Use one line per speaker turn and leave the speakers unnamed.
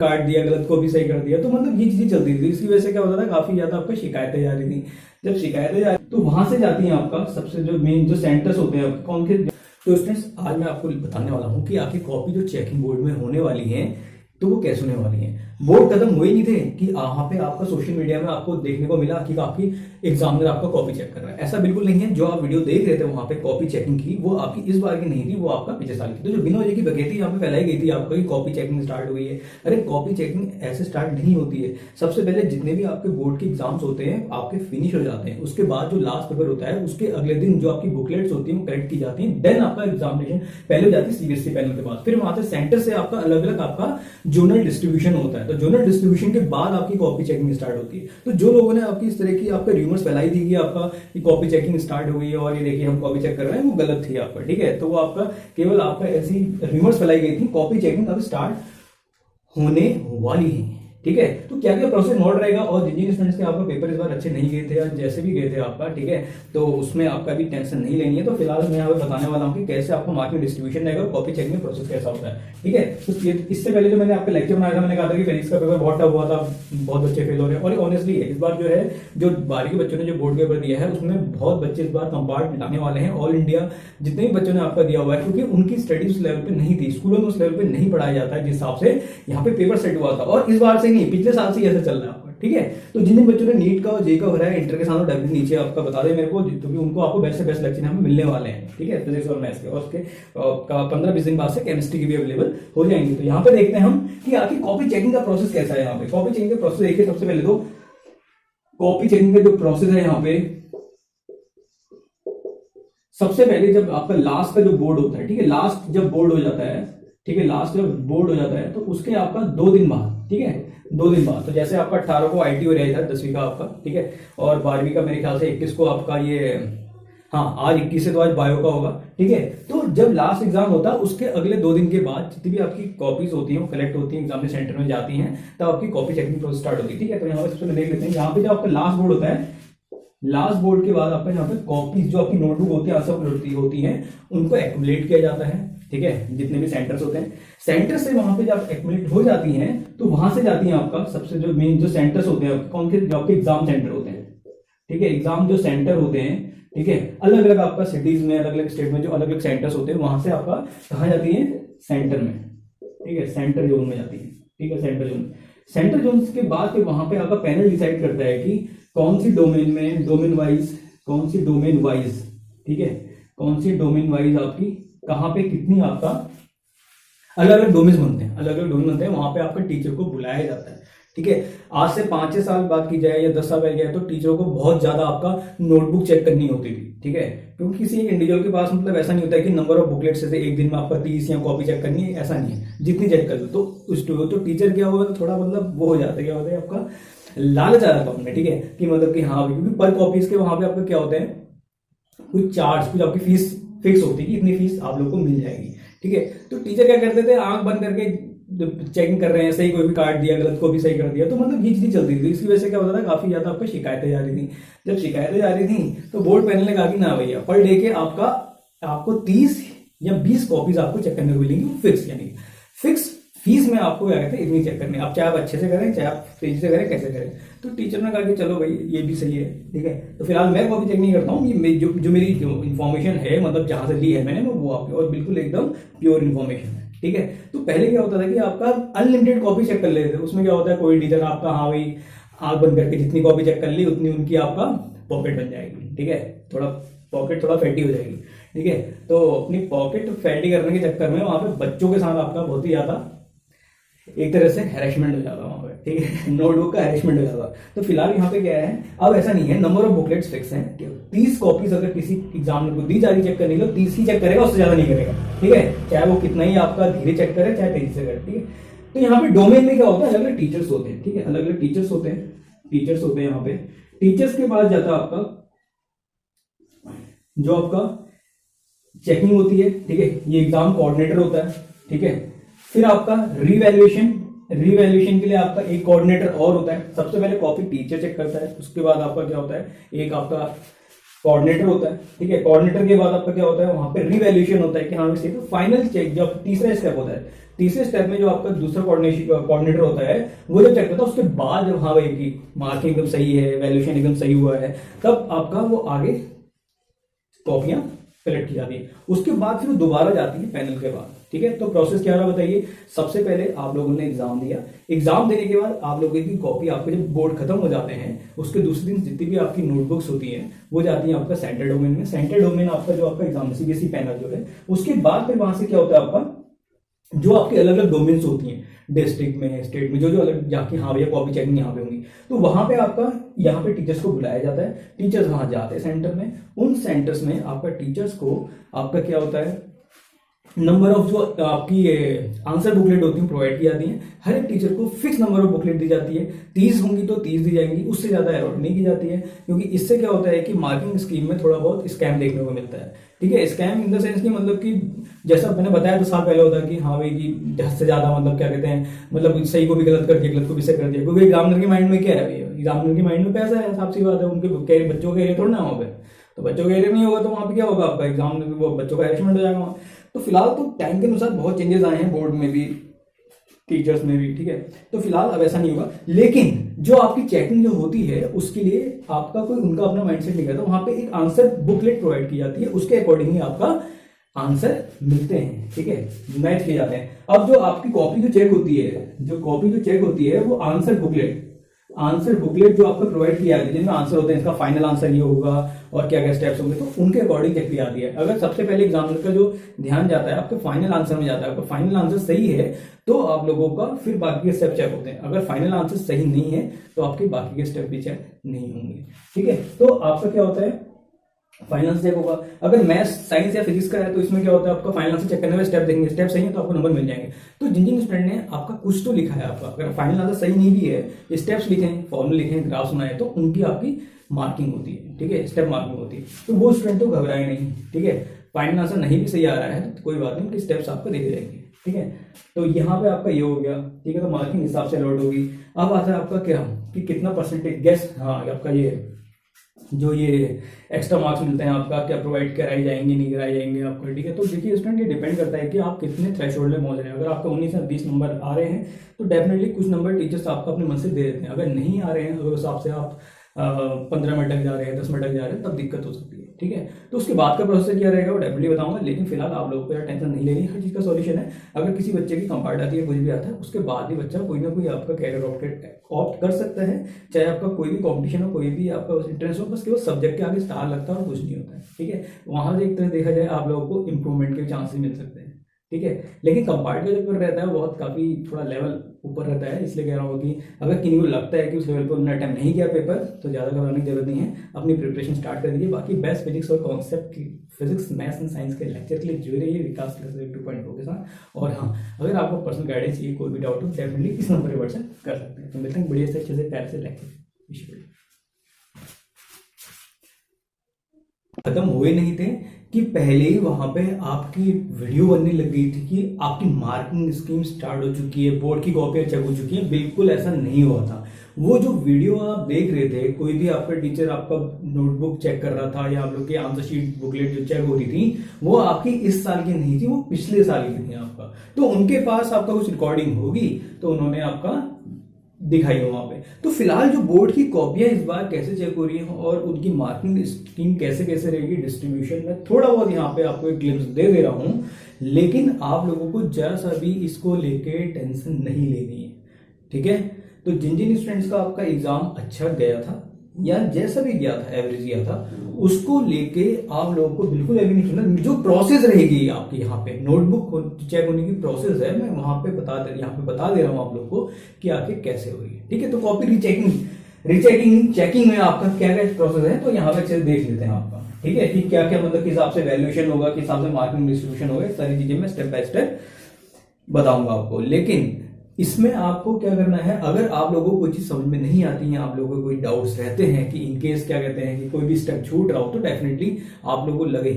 काट दिया, गलत कॉपी सही कर दिया, तो मतलब ये चीजें चलती थी। इसकी वजह से क्या होता था, काफी ज्यादा आपको शिकायतें जा रही थी। जब शिकायतें जा रही तो वहां से जाती हैं आपका सबसे जो मेन जो सेंटर्स होते हैं आपके कौन के। तो स्टूडेंट्स आज मैं आपको बताने वाला हूँ कि आपकी कॉपी जो चेकिंग बोर्ड में होने वाली है तो वो कैसे होने वाली है। बोर्ड खत्म हुए नहीं थे कि वहां पे आपका सोशल मीडिया में आपको देखने को मिला कि आपकी एग्जामिनर आपका कॉपी चेक कर रहा है। ऐसा बिल्कुल नहीं है। जो आप वीडियो देख रहे थे वहां पे कॉपी चेकिंग की, वो आपकी इस बार की नहीं थी, वो आपका पिछले साल की। तो जो बिना वजह की बकैती यहाँ पे फैलाई गई थी आपका कॉपी चेकिंग स्टार्ट हुई है। अरे कॉपी चेकिंग ऐसे स्टार्ट नहीं होती है। सबसे पहले जितने भी आपके बोर्ड के एग्जाम्स होते हैं आपके फिनिश हो जाते हैं, उसके बाद जो लास्ट पेपर होता है उसके अगले दिन जो आपकी बुकलेट्स होती है वो करेक्ट की जाती है। देन आपका एग्जामिनेशन पहले हो जाती है सीबीएसई पैनल के बाद, फिर वहां से सेंटर से आपका अलग अलग आपका जोनल डिस्ट्रीब्यूशन होता है। तो जोनल डिस्ट्रीब्यूशन के बाद आपकी कॉपी चेकिंग स्टार्ट होती है। तो जो लोगों ने आपकी इस तरह की आपका र्यूमर्स फैलाई थी कि आपका कॉपी चेकिंग स्टार्ट हो गई है और ये देखिए हम कॉपी चेक कर रहे हैं, वो गलत थी आपका। ठीक है, तो वो आपका केवल आपका ऐसी र्यूमर्स फैलाई गई थी। कॉपी चेकिंग अब स्टार्ट होने वाली है। ठीक है, तो क्या क्या प्रोसेस नोट रहेगा। और जिन स्टूडेंट्स के आपका पेपर इस बार अच्छे नहीं गए थे या जैसे भी गए थे आपका, ठीक है, तो उसमें आपका भी टेंशन नहीं लेनी है। तो फिलहाल मैं यहाँ पे बताने वाला हूँ कि कैसे आपको मार्किंग डिस्ट्रीब्यूशन रहेगा और कॉपी चेकिंग में प्रोसेस कैसा होता है। ठीक है, तो इससे पहले जो मैंने आपका लेक्चर बनाया था, मैंने कहा था कि फिजिक्स का पेपर बहुत टफ हुआ था, बहुत बच्चे फेल हो रहे हैं। और ऑनेस्टली इस बार जो है जो 12वीं के बच्चों ने जो बोर्ड पेपर दिया है उसमें बहुत बच्चे इस बार कंपार्ट लाने वाले हैं। ऑल इंडिया जितने भी बच्चों ने आपका दिया हुआ है, क्योंकि उनकी स्टडी उस लेवल पे नहीं थी, स्कूलों में उस लेवल पे नहीं पढ़ाया जाता है जिस हिसाब से यहाँ पे पेपर सेट हुआ था। और इस बार से नहीं, पिछले साल से ऐसा चल रहा है आपका। ठीक है, तो जिन बच्चों ने नीट का और जे का भरा है इंटर के साथ, डेफिनेटली नीचे आपका बता दें मेरे को, क्योंकि उनको आपको बेस्ट से बेस्ट लेक्चर यहाँ पे मिलने वाले हैं। ठीक है, फिजिक्स और मैथ्स के, और उसके 15-20 दिन बाद से केमिस्ट्री की भी अवेलेबल हो जाएंगी। तो यहाँ पे देखते हैं हम कि आखिर कॉपी चेकिंग का प्रोसेस कैसा है। यहाँ पे कॉपी चेकिंग का प्रोसेस देखिए, सबसे पहले तो कॉपी चेकिंग का जो प्रोसेस है यहाँ पे, सबसे पहले जब आपका लास्ट का जो बोर्ड होता है, ठीक है, लास्ट जब बोर्ड हो जाता है, ठीक है, लास्ट जब बोर्ड हो जाता है तो उसके आपका 2 दिन बाद, ठीक है, 2 दिन बाद, तो जैसे आपका 18 को आईटी हो रहा था 10वीं का आपका, ठीक है, और 12वीं का मेरे ख्याल से 21 को आपका ये, हाँ आज 21 से, तो आज बायो का होगा। ठीक है, तो जब लास्ट एग्जाम होता है उसके अगले 2 दिन के बाद जितनी भी आपकी कॉपीज होती हैं वो कलेक्ट होती हैं, एग्जामिनेशन सेंटर में जाती हैं, तब आपकी कॉपी चेकिंग प्रोसेस स्टार्ट होती है। ठीक है, तो यहाँ पे सबसे देख लेते हैं, यहाँ पे जो आपका लास्ट बोर्ड होता है, लास्ट बोर्ड के बाद आपका यहाँ पे कॉपीज जो आपकी नोटबुक होती है होती हैं उनको एक्युमुलेट किया जाता है। ठीक है, जितने भी सेंटर्स होते हैं, सेंटर से वहां पे जब एक्युमुलेट हो जाती हैं तो वहां से जाती हैं आपका सबसे जो मेन जो सेंटर्स होते हैं कौन के, जो आपके एग्जाम सेंटर होते हैं। ठीक है, एग्जाम जो सेंटर होते हैं, ठीक है, अलग अलग आपका सिटीज में, अलग अलग स्टेट में जो अलग अलग सेंटर्स होते हैं, वहां से आपका कहाँ जाती है, सेंटर में। ठीक है, सेंटर जोन में जाती है। ठीक है, सेंटर जोन, सेंटर जोन के बाद फिर वहां पे आपका पैनल डिसाइड करता है कि कौन सी डोमेन में, डोमेन वाइज, कौन सी डोमेन वाइज, ठीक है, कौन सी डोमेन वाइज आपकी कहां पे कितनी आपका अलग अलग डोमेन बनते हैं, अलग अलग डोमेन बनते हैं, वहां पे आपके टीचर को बुलाया जाता है। ठीक है, आज से 5-6 साल बात की जाए या 10 साल पहले जाए तो टीचरों को बहुत ज्यादा आपका नोटबुक चेक करनी होती थी। ठीक है, क्योंकि किसी एक इंडिविजुअल के पास मतलब ऐसा नहीं होता है कि नंबर ऑफ बुकलेट से एक दिन में आपका 30 या कॉपी चेक करनी है, ऐसा नहीं है, जितनी चेक कर लो। तो टीचर क्या होगा, तो थोड़ा मतलब वो हो जाता है, क्या होता है आपका लालच आ रहा था उनमें। ठीक है, कि मतलब कि हाँ, क्योंकि पर कॉपीज के वहां पे आपका क्या होता है, कुछ चार्ज, कुछ आपकी फीस फिक्स होती है कि इतनी फीस आप लोगों को मिल जाएगी। ठीक है, तो टीचर क्या करते थे, आंख बंद करके चेकिंग कर रहे हैं, सही कोई भी काट दिया, गलत को भी सही कर दिया, तो मतलब ये चीजें चलती थी। इसकी वजह से क्या होता था, काफी ज्यादा आपको शिकायतें जा रही थी। जब शिकायतें जा रही थी तो बोर्ड पैनल ने कहा कि ना भैया, पर डे के आपको 30 या 20 कॉपीज आपको चेक करने को मिलेंगी, फिक्स, यानी फिक्स फीस में आपको क्या कहते हैं इतनी चेक करनी, आप चाहे आप अच्छे से करें, चाहे आप तेजी से करें, कैसे करें। तो टीचर ने कहा कि चलो भाई ये भी सही है। ठीक है, तो फिलहाल मैं कॉपी चेक नहीं करता हूँ, ये जो मेरी जो इन्फॉर्मेशन है, मतलब जहां से ली है मैंने, वो आपकी और बिल्कुल एकदम प्योर इन्फॉर्मेशन है। ठीक है, तो पहले क्या होता था कि आपका अनलिमिटेड कॉपी चेक कर लेते थे। उसमें क्या होता है, कोई टीचर आपका, हाँ भाई आंख बंद करके जितनी कॉपी चेक कर ली उतनी उनकी आपका पॉकेट बन जाएगी। ठीक है, थोड़ा पॉकेट थोड़ा फैटी हो जाएगी। ठीक है, तो अपनी पॉकेट फैटी करने के चक्कर में वहां पे बच्चों के साथ आपका बहुत ही ज्यादा एक तरह से हैरेसमेंट हो जाता वहां पे। ठीक है, नोटबुक का हैरेसमेंट हो जाता। तो फिलहाल यहाँ पे क्या है, अब ऐसा नहीं है, नंबर ऑफ बुकलेट्स फिक्स हैं। 30 कॉपीज अगर किसी एग्जामिनर को दी जा रही चेक करने के लिए, 30 ही चेक करेगा, उससे ज्यादा नहीं करेगा। ठीक है, चाहे वो कितना ही आपका धीरे चेक करे, चाहे तेजी से करे। ठीक है, तो यहाँ पे डोमेन में क्या होता है, अलग अलग टीचर्स होते हैं। ठीक है, अलग अलग टीचर्स होते हैं, टीचर्स होते हैं यहाँ पे। टीचर्स के बाद जाता है आपका जो आपका चेकिंग होती है। ठीक है, ये एग्जाम कोऑर्डिनेटर होता है। ठीक है, फिर आपका रिवैल्यूएशन के लिए आपका एक कोऑर्डिनेटर और होता है। सबसे पहले कॉपी टीचर चेक करता है, उसके बाद आपका क्या होता है, एक आपका कोऑर्डिनेटर होता है। ठीक है, कोऑर्डिनेटर के बाद आपका क्या होता है, वहां पे रिवैल्यूएशन होता है कि हाँ, फाइनल चेक जो तीसरा स्टेप होता है। तीसरे स्टेप में जो आपका दूसरा कोऑर्डिनेटर होता है वो जब चेक करता है, उसके बाद जब हाँ भाई की मार्किंग एकदम सही है, वैल्यूएशन एकदम सही हुआ है, तब आपका वो आगे कॉपियां कलेक्ट की जाती है। उसके बाद फिर दोबारा जाती है पैनल के बाद, ठीक है। तो प्रोसेस क्या रहा बताइए। सबसे पहले आप लोगों ने एग्जाम दिया, एग्जाम देने के बाद आप लोगों की कॉपी, आपके जब बोर्ड खत्म हो जाते हैं उसके दूसरे दिन जितनी भी आपकी नोटबुक्स होती हैं वो जाती है आपका सेंटर डोमेन में। सेंटर डोमेन आपका जो आपका एग्जाम सीबीएसई पैनल जो है, उसके बाद फिर वहां से क्या होता है आपका जो आपके अलग अलग डोमेन्स होती हैं डिस्ट्रिक्ट में, स्टेट में, जो जो अलग जाके हाँ भैया कॉपी चेकिंग यहाँ पे होंगी, तो वहां पे आपका यहाँ पे टीचर्स को बुलाया जाता है। टीचर्स वहां जाते हैं सेंटर में, उन सेंटर्स में आपका टीचर्स को आपका क्या होता है नंबर ऑफ जो आपकी आंसर बुकलेट होती है प्रोवाइड की जाती है। हर एक टीचर को फिक्स नंबर ऑफ बुकलेट दी जाती है, 30 होंगी तो 30 दी जाएंगी, उससे ज्यादा अलॉट नहीं की जाती है, क्योंकि इससे क्या होता है कि मार्किंग स्कीम में थोड़ा बहुत स्कैम देखने को मिलता है, ठीक है। स्कैम इन द सेंस की मतलब कि जैसा मैंने बताया 2 साल पहले होता है कि हाँ भाई की 10 से ज्यादा मतलब क्या कहते हैं, मतलब सही को भी गलत कर दिया, गलत को भी सही कर दिया, क्योंकि एग्जामिनर के माइंड में क्या है भैया, एग्जामिनर के माइंड में पैसा है, साफ सी बात है, उनके बच्चों के एरिया थोड़ा ना वहाँ पे, तो बच्चों के एरिया नहीं होगा तो वहाँ पे क्या होगा आपका एग्जाम, वो बच्चों का हैरेसमेंट हो जाएगा वहाँ। तो फिलहाल तो टाइम के अनुसार बहुत चेंजेस आए हैं बोर्ड में भी, टीचर्स में भी, ठीक है। तो फिलहाल अब ऐसा नहीं होगा, लेकिन जो आपकी चेकिंग जो होती है उसके लिए आपका कोई उनका अपना माइंडसेट नहीं करता, वहां पे एक आंसर बुकलेट प्रोवाइड की जाती है, उसके अकॉर्डिंग ही आपका आंसर मिलते हैं, ठीक है, मैच किए जाते हैं। अब जो आपकी कॉपी जो चेक होती है, जो कॉपी जो चेक होती है वो आंसर बुकलेट जो आपको प्रोवाइड किया है जिनमें आंसर होते हैं, इसका फाइनल आंसर ये होगा और क्या क्या स्टेप्स होंगे, तो उनके अकॉर्डिंग चेक की जाती है। अगर सबसे पहले एग्जामिनर का जो ध्यान जाता है आपके फाइनल आंसर में जाता है, आपका फाइनल आंसर सही है तो आप लोगों का फिर बाकी के स्टेप चेक होते हैं, अगर फाइनल आंसर सही नहीं है तो आपके बाकी के स्टेप भी चेक नहीं होंगे, ठीक है। तो आपका क्या होता है फाइनल चेक होगा। अगर मैथ्स, साइंस या फिजिक्स का है तो इसमें क्या होता है आपका फाइनल आंसर चेक करने में स्टेप देंगे, स्टेप सही है तो आपको नंबर मिल जाएंगे। तो जिन जिन स्टूडेंट ने आपका कुछ तो लिखा है, आपका अगर फाइनल आंसर सही नहीं भी है, स्टेप्स लिखे हैं, फॉर्मूले लिखे हैं, ग्राफ्स बनाए, तो उनकी आपकी मार्किंग होती है, ठीक है, स्टेप मार्किंग होती है। तो वो स्टूडेंट तो घबराए नहीं, ठीक है। फाइनल आंसर नहीं भी सही आ रहा है तो कोई बात नहीं, उनके स्टेप्स आपको देखे जाएंगे, ठीक है। तो यहाँ पे आपका ये हो गया, ठीक है, तो मार्किंग हिसाब से अलॉट होगी। अब आता है आपका क्या कि कितना परसेंटेज गेस, हाँ आपका ये जो ये एक्स्ट्रा मार्क्स मिलते हैं आपका क्या प्रोवाइड कराए जाएंगे नहीं कराए जाएंगे आपको, ठीक है। तो देखिए स्टूडेंट ये डिपेंड करता है कि आप कितने थ्रेशोल्ड में पहुंच रहे हैं। अगर आपका 19 से 20 नंबर आ रहे हैं तो डेफिनेटली कुछ नंबर टीचर्स आपको अपने मन से दे देते हैं। अगर नहीं आ रहे हैं, अगर उस हिसाब से आप 15 मिनट तक जा रहे हैं, 10 मिनट तक जा रहे हैं, तब दिक्कत हो सकती है, ठीक है। तो उसके बाद का प्रोसेस क्या रहेगा वो डेफिनेटली बताऊंगा, लेकिन फिलहाल आप लोगों को यार टेंशन नहीं लेनी, हर चीज का सॉल्यूशन है। अगर किसी बच्चे की कंपार्ट आती है, कुछ भी आता है, उसके बाद भी बच्चा कोई ना कोई आपका कैरियर ऑप्ट कर सकता है, चाहे आपका कोई भी कॉम्पिटिशन हो, कोई भी आपका इंटरेस्ट हो, बस केवल सब्जेक्ट के आगे स्टार लगता है और कुछ नहीं होता है, ठीक है। वहां से एक तरह देखा जाए आप लोगों को इंप्रूवमेंट के चांसेस मिल सकते हैं, ठीक है। लेकिन कंपार्ट का जो पेपर रहता है वो बहुत काफी थोड़ा लेवल ऊपर रहता है, इसलिए कह रहा हूँ कि अगर किसी को लगता है कि उस लेवल पर उन्होंने अटेम्प्ट नहीं किया पेपर तो ज्यादा घबराने की जरूरत नहीं है, अपनी प्रिपरेशन स्टार्ट कर दीजिए। बाकी बेस्ट फिजिक्स और कॉन्सेप्ट की फिजिक्स, मैथ्स एंड साइंस के लेक्चर के लिए जुड़े रहिए विकास क्लास 2.0 के साथ। और हाँ, अगर आपको पर्सनल गाइडेंस चाहिए, कोई भी डाउट हो, डेफिनेटली इस नंबर पर व्हाट्सएप कर सकते हैं। तो मिलते हैं बढ़िया से अच्छे से प्यार से लेक्चर। खत्म हुए नहीं थे कि पहले ही वहां पे आपकी वीडियो बनने लग गई थी कि आपकी मार्किंग स्कीम स्टार्ट हो चुकी है, बोर्ड की कॉपियां चेक हो चुकी है। बिल्कुल ऐसा नहीं हुआ था। वो जो वीडियो आप देख रहे थे, कोई भी आपका टीचर आपका नोटबुक चेक कर रहा था या आप लोग की आंसर शीट बुकलेट जो चेक हो रही थी, वो आपकी इस साल की नहीं थी, वो पिछले साल की थी आपका। तो उनके पास आपका कुछ रिकॉर्डिंग होगी तो उन्होंने आपका दिखाई हो वहां पे। तो फिलहाल जो बोर्ड की कॉपियां इस बार कैसे चेक हो रही हैं और उनकी मार्किंग स्कीम कैसे कैसे रहेगी, डिस्ट्रीब्यूशन में थोड़ा बहुत यहाँ पे आपको एक ग्लिम्स दे दे रहा हूं, लेकिन आप लोगों को जरा सा भी इसको लेके टेंशन नहीं लेनी है, ठीक है। तो जिन जिन स्टूडेंट्स का आपका एग्जाम अच्छा गया था या जैसा भी गया था, एवरेज गया था, उसको लेके आप लोगों को बिल्कुल अभी नहीं सुनना। जो प्रोसेस रहेगी आपकी यहाँ पे नोटबुक चेक होने की प्रोसेस है, मैं वहां पे यहाँ पे बता दे रहा हूँ आप लोग को कि आखिर कैसे होगी, ठीक है। तो कॉपी चेकिंग में आपका क्या क्या प्रोसेस है तो यहाँ पे अच्छे से देख लेते हैं आपका, ठीक है, कि क्या क्या मतलब किस हिसाब से वैल्यूएशन होगा, किस हिसाब से मार्किंग डिस्ट्रीब्यूशन होगा, सारी चीजें मैं स्टेप बाय स्टेप बताऊंगा आपको। लेकिन इसमें आपको क्या करना है, अगर आप लोगों को कोई चीज समझ में नहीं आती है, आप लोगों को कोई डाउट्स रहते हैं कि इनकेस क्या कहते हैं कि कोई भी स्टेप छूट रहा हो, तो डेफिनेटली आप लोगों को लगे